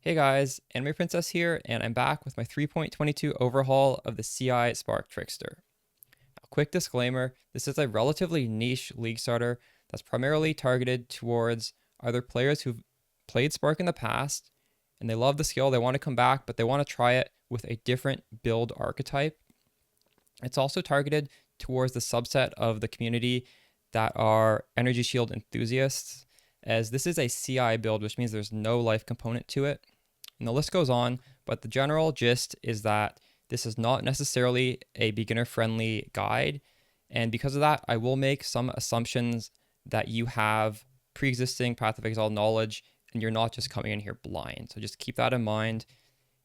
Hey guys, Anime Princess here, and I'm back with my 3.22 overhaul of the CI Spark Trickster. A quick disclaimer, this is a relatively niche league starter that's primarily targeted towards either players who've played Spark in the past, and they love the skill, they want to come back, but they want to try it with a different build archetype. It's also targeted towards the subset of the community that are energy shield enthusiasts, as this is a CI build, which means there's no life component to it. And the list goes on, but the general gist is that this is not necessarily a beginner-friendly guide. And because of that, I will make some assumptions that you have pre-existing Path of Exile knowledge and you're not just coming in here blind. So just keep that in mind.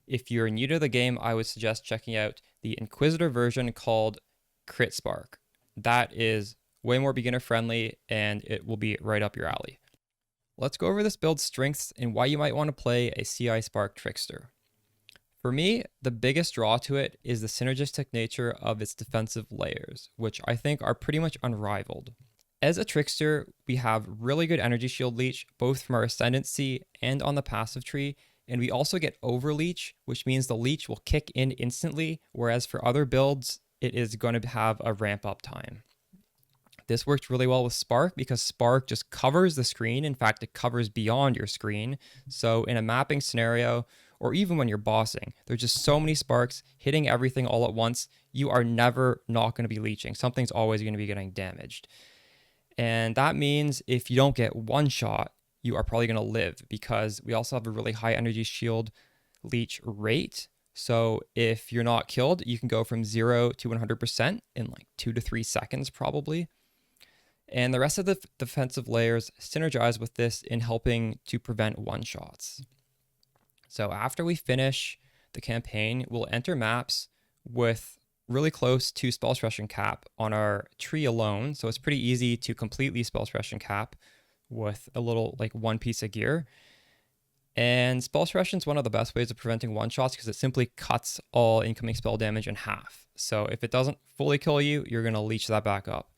If you're new to the game, I would suggest checking out the Inquisitor version called Crit Spark. That is way more beginner-friendly and it will be right up your alley. Let's go over this build's strengths and why you might want to play a CI Spark Trickster. For me, the biggest draw to it is the synergistic nature of its defensive layers, which I think are pretty much unrivaled. As a Trickster, we have really good energy shield leech, both from our ascendancy and on the passive tree, and we also get overleech, which means the leech will kick in instantly, whereas for other builds, it is going to have a ramp up time. This works really well with Spark because Spark just covers the screen. In fact, it covers beyond your screen. So in a mapping scenario, or even when you're bossing, there's just so many sparks hitting everything all at once. You are never not going to be leeching. Something's always going to be getting damaged. And that means if you don't get one shot, you are probably going to live because we also have a really high energy shield leech rate. So if you're not killed, you can go from 0 to 100% in like 2 to 3 seconds probably. And the rest of the defensive layers synergize with this in helping to prevent one-shots. So after we finish the campaign, we'll enter maps with really close to spell suppression cap on our tree alone. So it's pretty easy to completely spell suppression cap with a little like one piece of gear. And spell suppression is one of the best ways of preventing one-shots because it simply cuts all incoming spell damage in half. So if it doesn't fully kill you, you're going to leech that back up.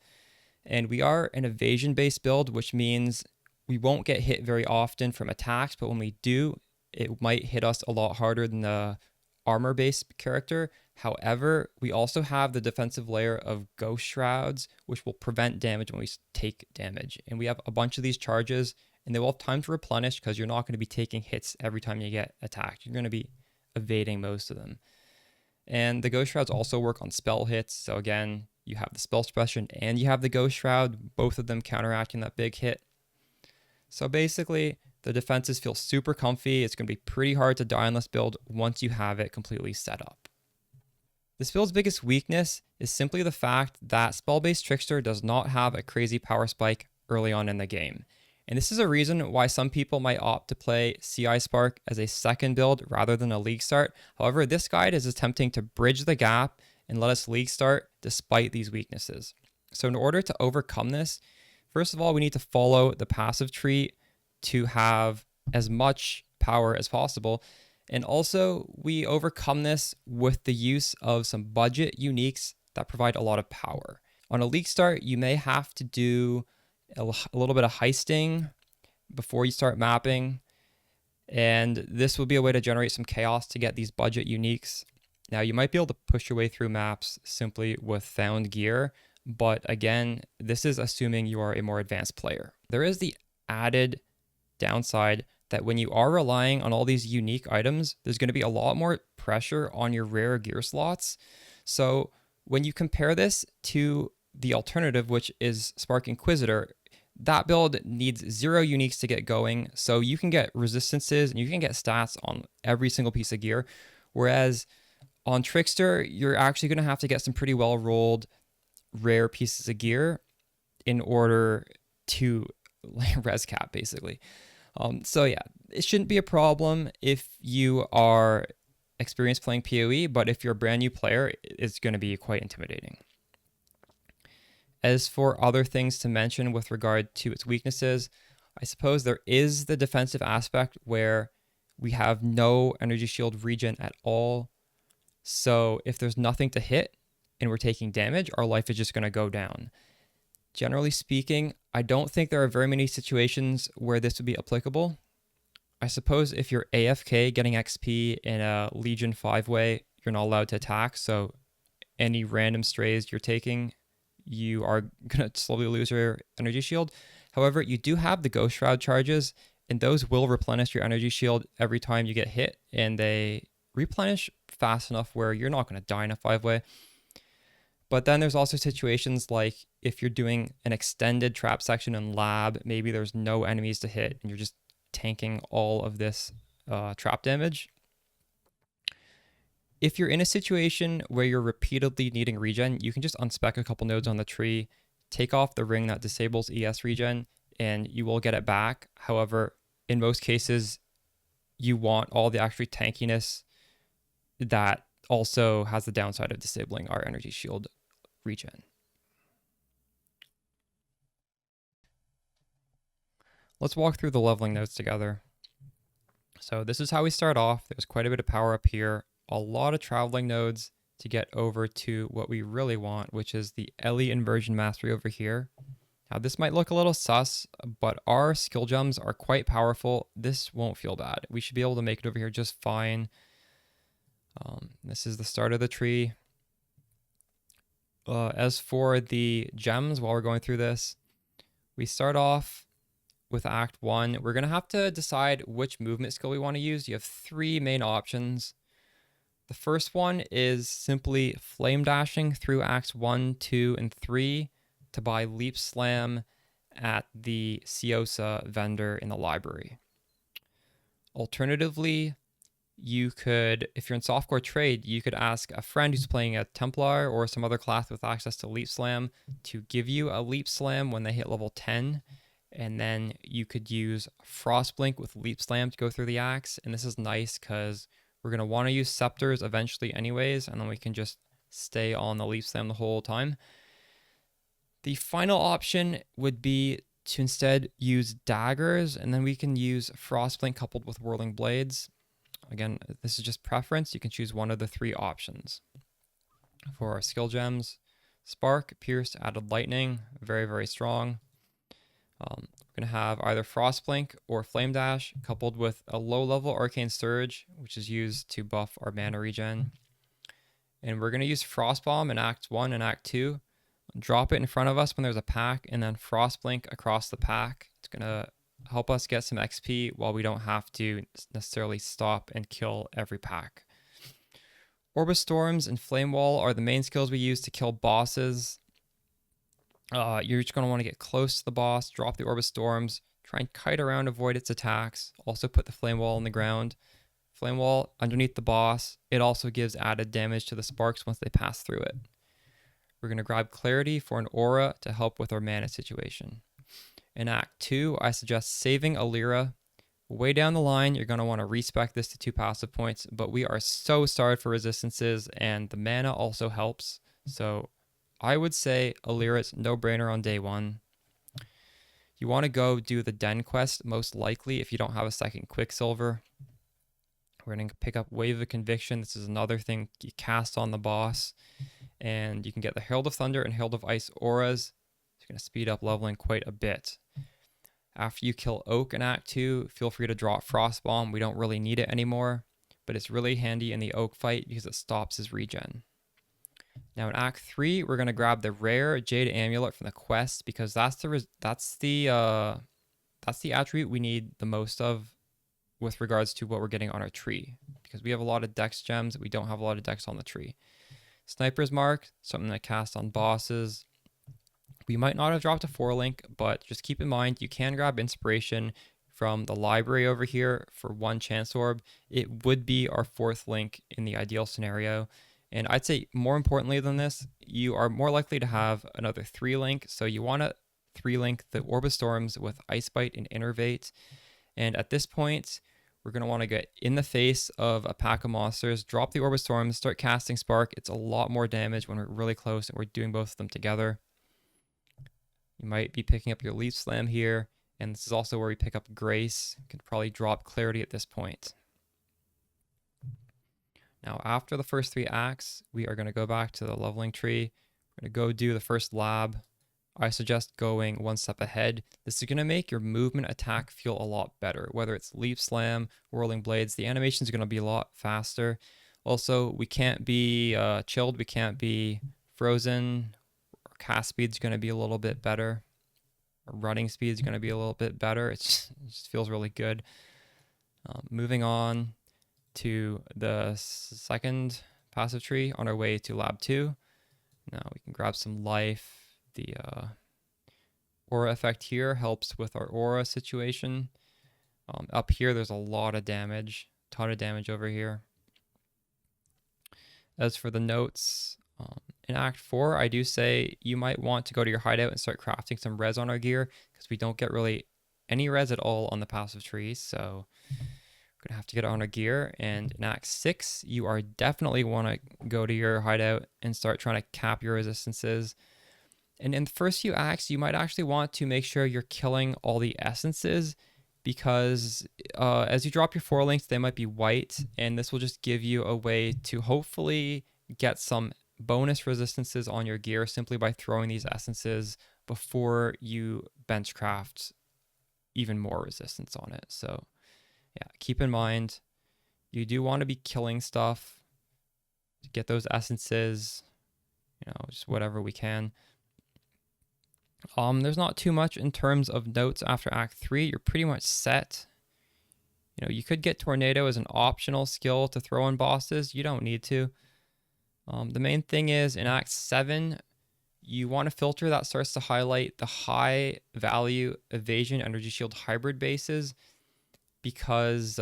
And we are an evasion-based build, which means we won't get hit very often from attacks, but when we do, it might hit us a lot harder than the armor-based character. However, we also have the defensive layer of Ghost Shrouds, which will prevent damage when we take damage. And we have a bunch of these charges, and they will have time to replenish because you're not going to be taking hits every time you get attacked. You're going to be evading most of them. And the Ghost Shrouds also work on spell hits, so again, you have the spell suppression and you have the Ghost Shroud, both of them counteracting that big hit. So basically, the defenses feel super comfy. It's going to be pretty hard to die on this build once you have it completely set up. This build's biggest weakness is simply the fact that spell-based Trickster does not have a crazy power spike early on in the game. And this is a reason why some people might opt to play CI Spark as a second build rather than a league start. However, this guide is attempting to bridge the gap and let us league start despite these weaknesses. So in order to overcome this, first of all, we need to follow the passive tree to have as much power as possible. And also we overcome this with the use of some budget uniques that provide a lot of power. On a league start, you may have to do a little bit of heisting before you start mapping. And this will be a way to generate some chaos to get these budget uniques. Now, you might be able to push your way through maps simply with found gear, but again, this is assuming you are a more advanced player. There is the added downside that when you are relying on all these unique items, there's going to be a lot more pressure on your rare gear slots. So when you compare this to the alternative, which is Spark Inquisitor, that build needs 0 uniques to get going. So you can get resistances and you can get stats on every single piece of gear, whereas on Trickster, you're actually going to have to get some pretty well-rolled rare pieces of gear in order to res cap, basically. So yeah, it shouldn't be a problem if you are experienced playing PoE, but if you're a brand new player, it's going to be quite intimidating. As for other things to mention with regard to its weaknesses, I suppose there is the defensive aspect where we have no energy shield regen at all. So if there's nothing to hit and we're taking damage, our life is just going to go down. Generally speaking, I don't think there are very many situations where this would be applicable. I suppose if you're AFK getting XP in a Legion 5-way, you're not allowed to attack, so any random strays you're taking, you are going to slowly lose your energy shield. However, you do have the Ghost Shroud charges, and those will replenish your energy shield every time you get hit, and they replenish fast enough where you're not going to die in a 5-way. But then there's also situations like if you're doing an extended trap section in lab, maybe there's no enemies to hit, and you're just tanking all of this trap damage. If you're in a situation where you're repeatedly needing regen, you can just unspec a couple nodes on the tree, take off the ring that disables ES regen, and you will get it back. However, in most cases, you want all the actual tankiness that also has the downside of disabling our energy shield regen. Let's walk through the leveling nodes together. So this is how we start off. There's quite a bit of power up here, a lot of traveling nodes to get over to what we really want, which is the Ellie Inversion Mastery over here. Now this might look a little sus, but our skill gems are quite powerful. This won't feel bad. We should be able to make it over here just fine. This is the start of the tree. As for the gems, while we're going through this, we start off with Act 1. We're going to have to decide which movement skill we want to use. You have 3 main options. The first one is simply flame dashing through Acts 1, 2, and 3 to buy Leap Slam at the Ciosa vendor in the library. Alternatively, you could, if you're in softcore trade, you could ask a friend who's playing a Templar or some other class with access to Leap Slam to give you a Leap Slam when they hit level 10. And then you could use Frostblink with Leap Slam to go through the axe. And this is nice because we're going to want to use Scepters eventually anyways, and then we can just stay on the Leap Slam the whole time. The final option would be to instead use Daggers, and then we can use Frostblink coupled with Whirling Blades. Again, this is just preference. You can choose one of the 3 options. For our skill gems, Spark, Pierce, Added Lightning, very, very strong. We're going to have either Frostblink or Flame Dash coupled with a low-level Arcane Surge, which is used to buff our mana regen. And we're going to use Frostbomb in Act 1 and Act 2. Drop it in front of us when there's a pack, and then Frostblink across the pack. It's going to help us get some XP while we don't have to necessarily stop and kill every pack. Orbis Storms and Flame Wall are the main skills we use to kill bosses. You're just going to want to get close to the boss, drop the Orbis Storms, try and kite around, avoid its attacks. Also put the Flame Wall on the ground. Flame Wall underneath the boss. It also gives added damage to the sparks once they pass through it. We're going to grab Clarity for an aura to help with our mana situation. In Act 2, I suggest saving a Lyra. Way down the line, you're going to want to respec this to 2 passive points, but we are so starved for resistances, and the mana also helps. So I would say a Lyra's no-brainer on day 1. You want to go do the Den quest, most likely, if you don't have a second Quicksilver. We're going to pick up Wave of Conviction. This is another thing you cast on the boss. And you can get the Herald of Thunder and Herald of Ice auras. It's going to speed up leveling quite a bit. After you kill Oak in Act 2, feel free to drop Frostbomb. We don't really need it anymore, but it's really handy in the Oak fight because it stops his regen. Now in Act 3, we're going to grab the rare Jade Amulet from the quest because that's the attribute we need the most of with regards to what we're getting on our tree, because we have a lot of dex gems. We don't have a lot of dex on the tree. Sniper's Mark, something that casts on bosses. We might not have dropped a 4-link, but just keep in mind you can grab inspiration from the library over here for 1 chance orb. It would be our 4th link in the ideal scenario. And I'd say more importantly than this, you are more likely to have another 3-link. So you want to 3-link the Orb of Storms with Ice Bite and Innervate. And at this point, we're going to want to get in the face of a pack of monsters, drop the Orb of Storms, start casting Spark. It's a lot more damage when we're really close and we're doing both of them together. You might be picking up your Leaf Slam here, and this is also where we pick up Grace. You could probably drop Clarity at this point. Now, after the first 3 acts, we are going to go back to the leveling tree. We're going to go do the first lab. I suggest going one step ahead. This is going to make your movement attack feel a lot better. Whether it's leap slam, whirling blades, the animation is going to be a lot faster. Also, we can't be chilled, we can't be frozen. Our cast speed's going to be a little bit better. Our running speed is going to be a little bit better. It just feels really good. Moving on to the second passive tree on our way to lab 2. Now we can grab some life. The aura effect here helps with our aura situation. Up here, there's a lot of damage, ton of damage over here. As for the notes, in Act 4, I do say you might want to go to your hideout and start crafting some res on our gear, because we don't get really any res at all on the passive trees, so we're going to have to get it on our gear. And in Act 6, you are definitely want to go to your hideout and start trying to cap your resistances. And in the first few acts, you might actually want to make sure you're killing all the essences, because as you drop your 4 links, they might be white, and this will just give you a way to hopefully get some bonus resistances on your gear simply by throwing these essences before you benchcraft even more resistance on it. So yeah, keep in mind, you do want to be killing stuff to get those essences, just whatever we can. There's not too much in terms of notes after Act 3. You're pretty much set. You could get Tornado as an optional skill to throw on bosses. You don't need to. The main thing is in Act 7, you want a filter that starts to highlight the high value evasion energy shield hybrid bases, because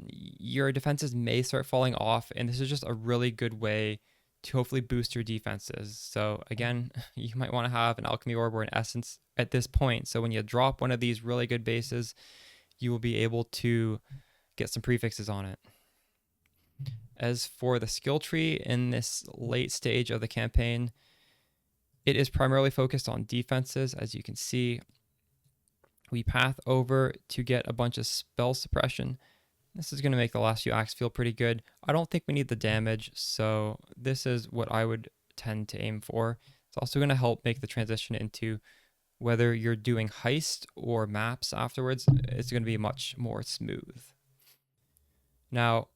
your defenses may start falling off, and this is just a really good way to hopefully boost your defenses. So again, you might want to have an alchemy orb or an essence at this point, so when you drop one of these really good bases, you will be able to get some prefixes on it. As for the skill tree in this late stage of the campaign, it is primarily focused on defenses. As you can see, we path over to get a bunch of spell suppression. This is going to make the last few acts feel pretty good. I don't think we need the damage, so this is what I would tend to aim for. It's also going to help make the transition into whether you're doing heist or maps afterwards. It's going to be much more smooth. Now,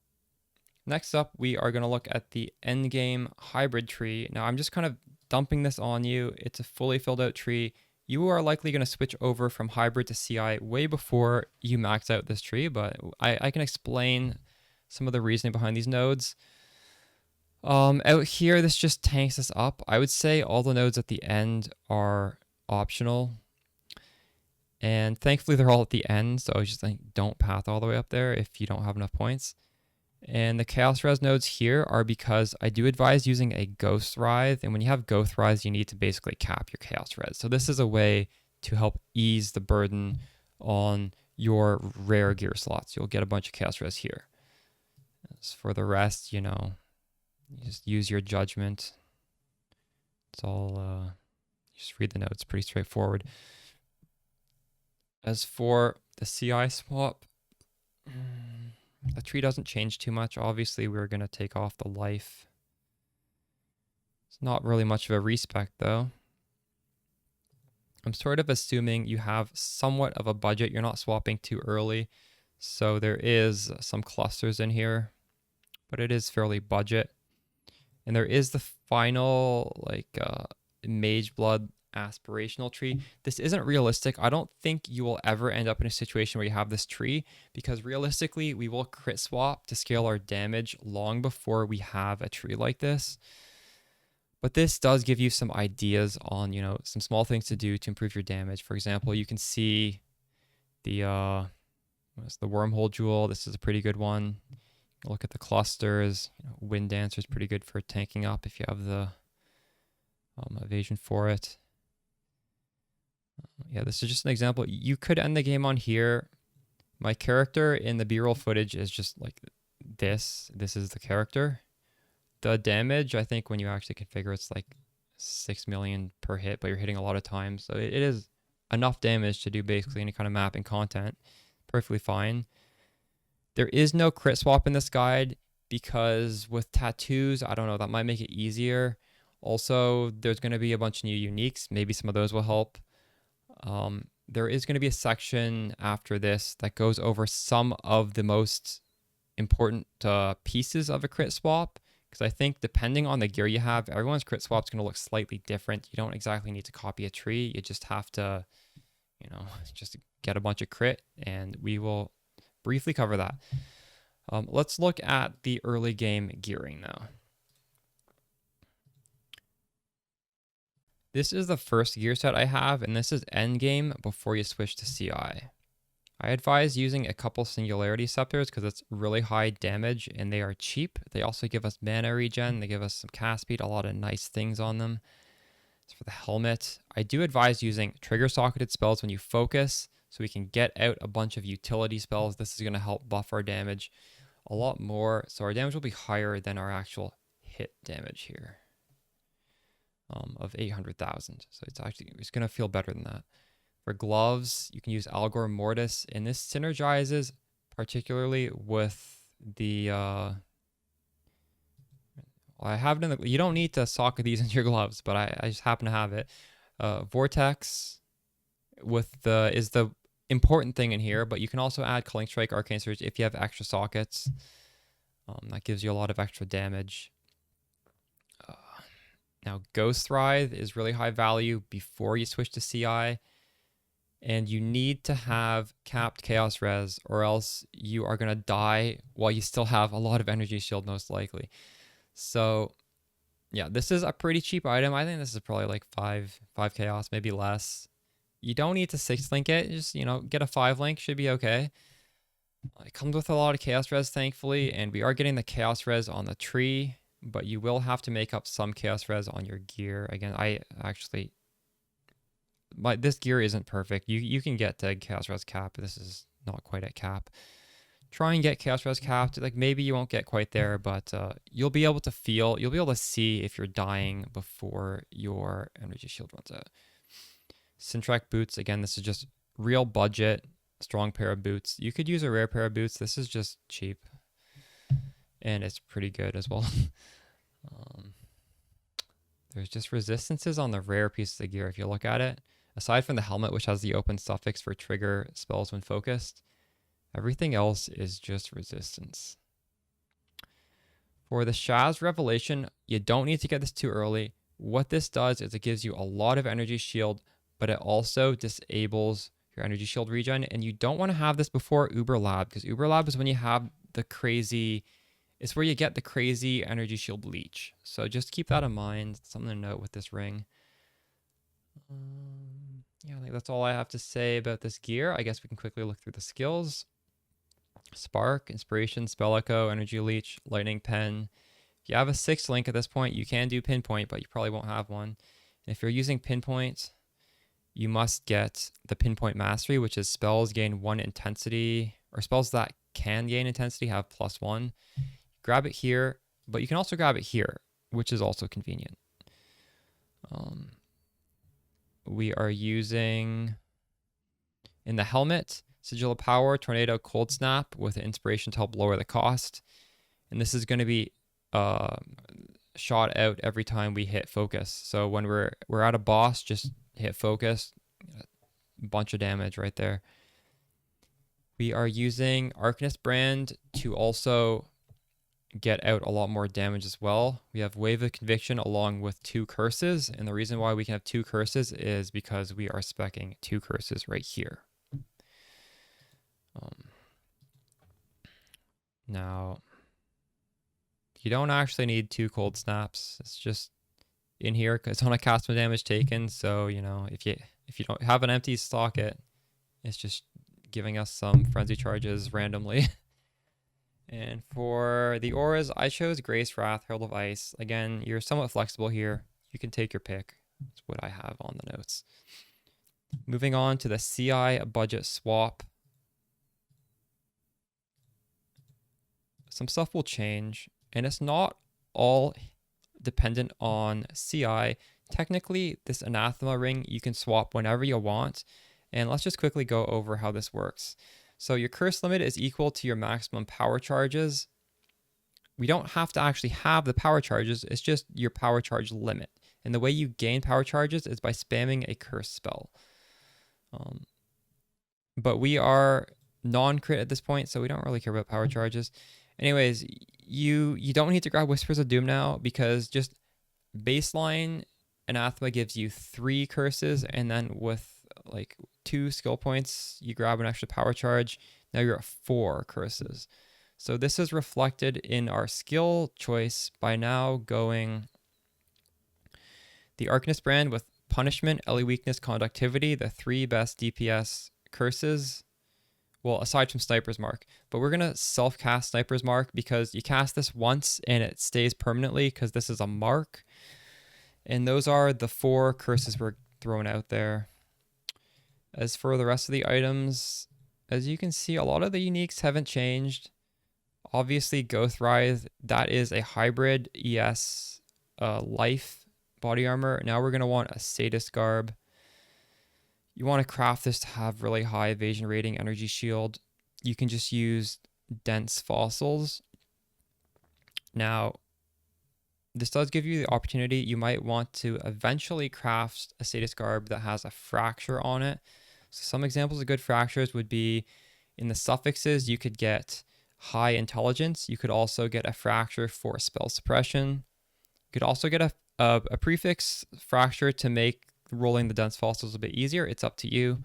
next up, we are going to look at the endgame hybrid tree. Now, I'm just kind of dumping this on you. It's a fully filled out tree. You are likely going to switch over from hybrid to CI way before you max out this tree, but I can explain some of the reasoning behind these nodes. Out here, this just tanks us up. I would say all the nodes at the end are optional, and thankfully they're all at the end, so just like don't path all the way up there if you don't have enough points. And the Chaos Res nodes here are because I do advise using a Ghost Writhe, and when you have Ghost Writhe, you need to basically cap your Chaos Res. So this is a way to help ease the burden on your rare gear slots. You'll get a bunch of Chaos Res here. As for the rest, you just use your judgment. It's all, just read the notes, pretty straightforward. As for the CI swap, the tree doesn't change too much. Obviously, we're going to take off the life. It's not really much of a respec, though. I'm sort of assuming you have somewhat of a budget. You're not swapping too early. So there is some clusters in here, but it is fairly budget. And there is the final, Mage Blood aspirational tree. This isn't realistic. I don't think you will ever end up in a situation where you have this tree, because realistically we will crit swap to scale our damage long before we have a tree like this. But this does give you some ideas on, some small things to do to improve your damage. For example, you can see the wormhole jewel. This is a pretty good one. Look at the clusters. Wind Dancer is pretty good for tanking up if you have the evasion for it. Yeah, this is just an example. You could end the game on here. My character in the B-roll footage is just like this. This is the character. The damage, I think when you actually configure, it's like 6 million per hit, but you're hitting a lot of times. So it is enough damage to do basically any kind of mapping content. Perfectly fine. There is no crit swap in this guide because with tattoos, I don't know, that might make it easier. Also, there's going to be a bunch of new uniques. Maybe some of those will help. There is going to be a section after this that goes over some of the most important pieces of a crit swap, because I think depending on the gear you have, everyone's crit swap is going to look slightly different. You don't exactly need to copy a tree. You just have to, just get a bunch of crit, and we will briefly cover that. Let's look at the early game gearing now. This is the first gear set I have, and this is end game before you switch to CI. I advise using a couple Singularity Scepters because it's really high damage and they are cheap. They also give us mana regen, they give us some cast speed, a lot of nice things on them. As for the helmet, I do advise using trigger socketed spells when you focus so we can get out a bunch of utility spells. This is going to help buff our damage a lot more, so our damage will be higher than our actual hit damage here. Of 800,000. So it's going to feel better than that. For gloves, you can use Algor Mortis, and this synergizes particularly with the I have it in the, you don't need to socket these into your gloves, but I just happen to have it. Vortex with is the important thing in here, but you can also add Culling Strike, Arcane Surge if you have extra sockets. That gives you a lot of extra damage. Now, Ghost Writhe is really high value before you switch to CI, and you need to have capped Chaos Res, or else you are going to die while you still have a lot of Energy Shield, most likely. So, yeah, this is a pretty cheap item. I think this is probably like 5 Chaos, maybe less. You don't need to 6-link it. Just, get a 5-link, should be okay. It comes with a lot of Chaos Res, thankfully, and we are getting the Chaos Res on the tree, but you will have to make up some Chaos Res on your gear. Again, this gear isn't perfect. You can get to Chaos Res cap, but this is not quite at cap. Try and get Chaos Res capped. Like, maybe you won't get quite there, but you'll be able to see if you're dying before your Energy Shield runs out. Sintrak boots, again, this is just real budget, strong pair of boots. You could use a rare pair of boots. This is just cheap, and it's pretty good as well. There's just resistances on the rare pieces of gear if you look at it. Aside from the helmet, which has the open suffix for trigger spells when focused, everything else is just resistance. For the Shaz Revelation, you don't need to get this too early. What this does is it gives you a lot of energy shield, but it also disables your energy shield regen, and you don't want to have this before Uber Lab, because Uber Lab is when you have the crazy... It's where you get the crazy energy shield leech. So just keep that in mind. Something to note with this ring. Yeah, I think that's all I have to say about this gear. I guess we can quickly look through the skills. Spark, Inspiration, Spell Echo, Energy Leech, Lightning Pen. If you have a 6-link at this point, you can do Pinpoint, but you probably won't have one. And if you're using Pinpoint, you must get the Pinpoint Mastery, which is spells gain 1 intensity, or spells that can gain intensity have +1. Grab it here, but you can also grab it here, which is also convenient. We are using, in the helmet, Sigil of Power, Tornado, Cold Snap with Inspiration to help lower the cost. And this is going to be shot out every time we hit focus. So when we're at a boss, just hit focus, a bunch of damage right there. We are using Arcanist Brand to also get out a lot more damage as well. We have Wave of Conviction along with 2 curses, and the reason why we can have 2 curses is because we are speccing 2 curses right here. Now, you don't actually need 2 cold snaps. It's just in here because it's on a cast with damage taken. So if you don't have an empty socket, it's just giving us some frenzy charges randomly. And for the auras, I chose Grace, Wrath, Herald of Ice. Again, you're somewhat flexible here. You can take your pick. That's what I have on the notes. Moving on to the CI budget swap. Some stuff will change, and it's not all dependent on CI. Technically, this Anathema ring you can swap whenever you want. And let's just quickly go over how this works. So your curse limit is equal to your maximum power charges. we don't have to actually have the power charges. It's just your power charge limit. And the way you gain power charges is by spamming a curse spell. But we are non-crit at this point, so we don't really care about power charges. Anyways, you don't need to grab Whispers of Doom now, because just baseline Anathema gives you 3 curses, and then with like 2 skill points, you grab an extra power charge. Now you're at 4 curses. So this is reflected in our skill choice by now going the Arcanist brand with Punishment, Ele Weakness, Conductivity, the 3 best DPS curses. Well, aside from Sniper's Mark. But we're going to self-cast Sniper's Mark because you cast this once and it stays permanently because this is a mark. And those are the 4 curses we're throwing out there. As for the rest of the items, as you can see, a lot of the uniques haven't changed. Obviously, Ghost Writhe, that is a hybrid ES life body armor. Now we're going to want a Sadist Garb. You want to craft this to have really high evasion rating, energy shield. You can just use dense fossils. Now, this does give you the opportunity. You might want to eventually craft a Sadist Garb that has a fracture on it. So some examples of good fractures would be in the suffixes, you could get high intelligence. You could also get a fracture for spell suppression. You could also get a prefix fracture to make rolling the dense fossils a bit easier. It's up to you.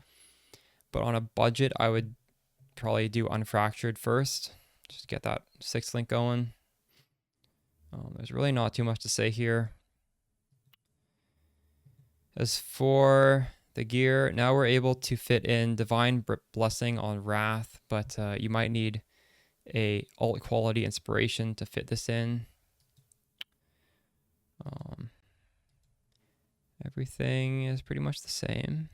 But on a budget, I would probably do unfractured first. Just get that 6th link going. There's really not too much to say here. As for the gear, now we're able to fit in Divine Blessing on Wrath, but you might need a alt quality inspiration to fit this in. Everything is pretty much the same.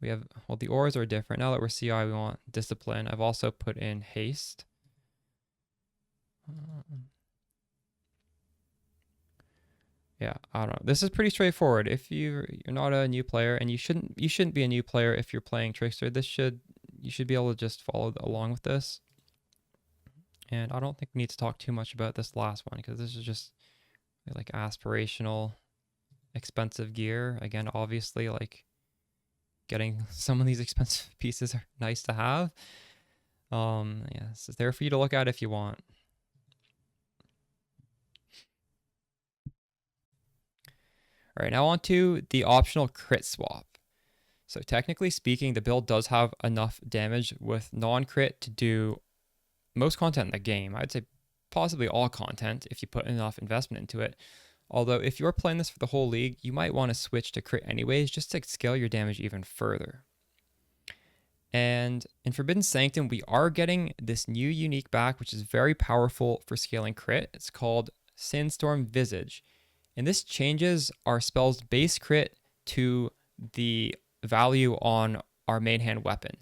We have, well, the ores are different. Now that we're CI, we want Discipline. I've also put in Haste. Yeah, I don't know. This is pretty straightforward. If you're not a new player, and you shouldn't be a new player if you're playing Trickster, you should be able to just follow along with this. And I don't think we need to talk too much about this last one because this is just like aspirational, expensive gear. Again, obviously, like getting some of these expensive pieces are nice to have. Yeah, this is there for you to look at if you want. All right, now on to the optional crit swap. So technically speaking, the build does have enough damage with non-crit to do most content in the game. I'd say possibly all content if you put enough investment into it. Although if you're playing this for the whole league, you might want to switch to crit anyways, just to scale your damage even further. And in Forbidden Sanctum, we are getting this new unique back, which is very powerful for scaling crit. It's called Sandstorm Visage. And this changes our spell's base crit to the value on our main hand weapon.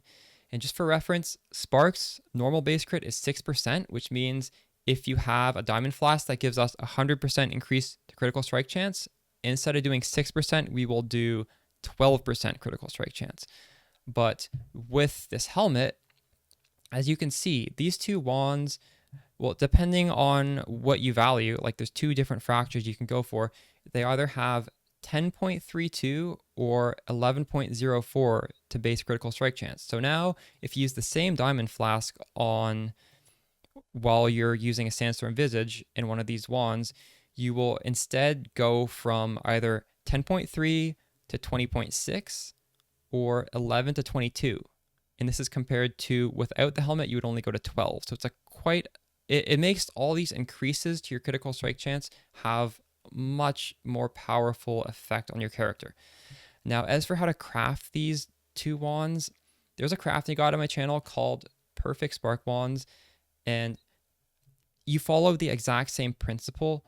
And just for reference, Spark's normal base crit is 6%, which means if you have a Diamond Flask that gives us 100% increase to critical strike chance, instead of doing 6%, we will do 12% critical strike chance. But with this helmet, as you can see, these 2 wands, well, depending on what you value, like there's 2 different fractures you can go for. They either have 10.32 or 11.04 to base critical strike chance. So now if you use the same Diamond Flask on while you're using a Sandstorm Visage in one of these wands, you will instead go from either 10.3 to 20.6 or 11 to 22. And this is compared to without the helmet, you would only go to 12. So it's a quite, it makes all these increases to your critical strike chance have much more powerful effect on your character. Now, as for how to craft these 2 wands, there's a crafting guide on my channel called Perfect Spark Wands, and you follow the exact same principle,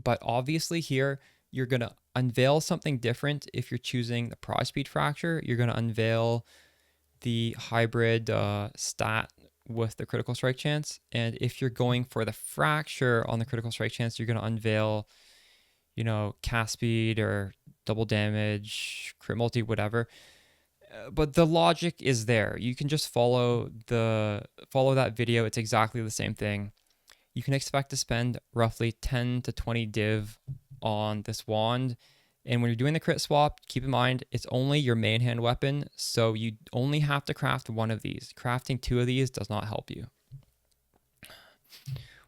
but obviously here you're going to unveil something different. If you're choosing the Prod Speed Fracture, you're going to unveil the hybrid stat with the critical strike chance. And if you're going for the fracture on the critical strike chance, you're going to unveil, you know, cast speed or double damage, crit multi, whatever. but the logic is there. You can just follow that video. It's exactly the same thing. You can expect to spend roughly 10 to 20 div on this wand. And when you're doing the crit swap, keep in mind it's only your main hand weapon, so you only have to craft one of these. Crafting two of these does not help you.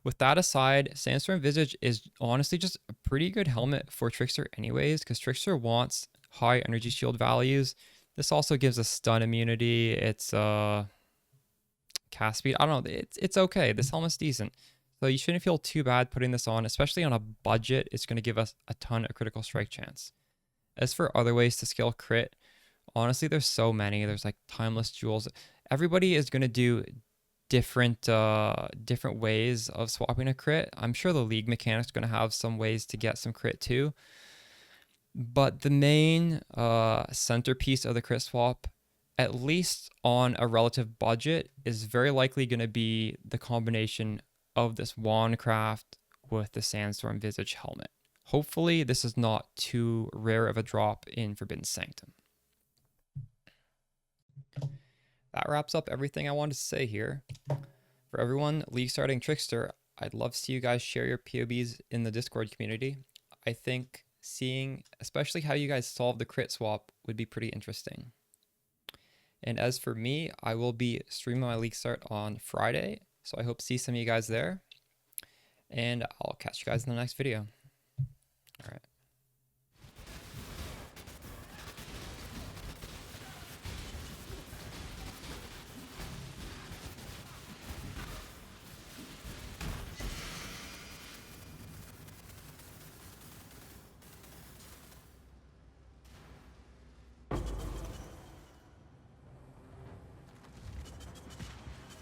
With that aside, Sandstorm Visage is honestly just a pretty good helmet for Trickster anyways, because Trickster wants high energy shield values. This also gives us stun immunity. It's cast speed. I don't know. It's okay. This helmet's decent. So you shouldn't feel too bad putting this on, especially on a budget. It's going to give us a ton of critical strike chance. As for other ways to skill crit, honestly, there's so many. There's like timeless jewels. Everybody is going to do different ways of swapping a crit. I'm sure the league mechanic's going to have some ways to get some crit too. But the main centerpiece of the crit swap, at least on a relative budget, is very likely going to be the combination of this wand craft with the Sandstorm Visage helmet. Hopefully this is not too rare of a drop in Forbidden Sanctum. That wraps up everything I wanted to say here. For everyone league starting Trickster, I'd love to see you guys share your POBs in the Discord community. I think seeing especially how you guys solve the crit swap would be pretty interesting. And as for me, I will be streaming my Leaguestart on Friday, so I hope to see some of you guys there. And I'll catch you guys in the next video. All right.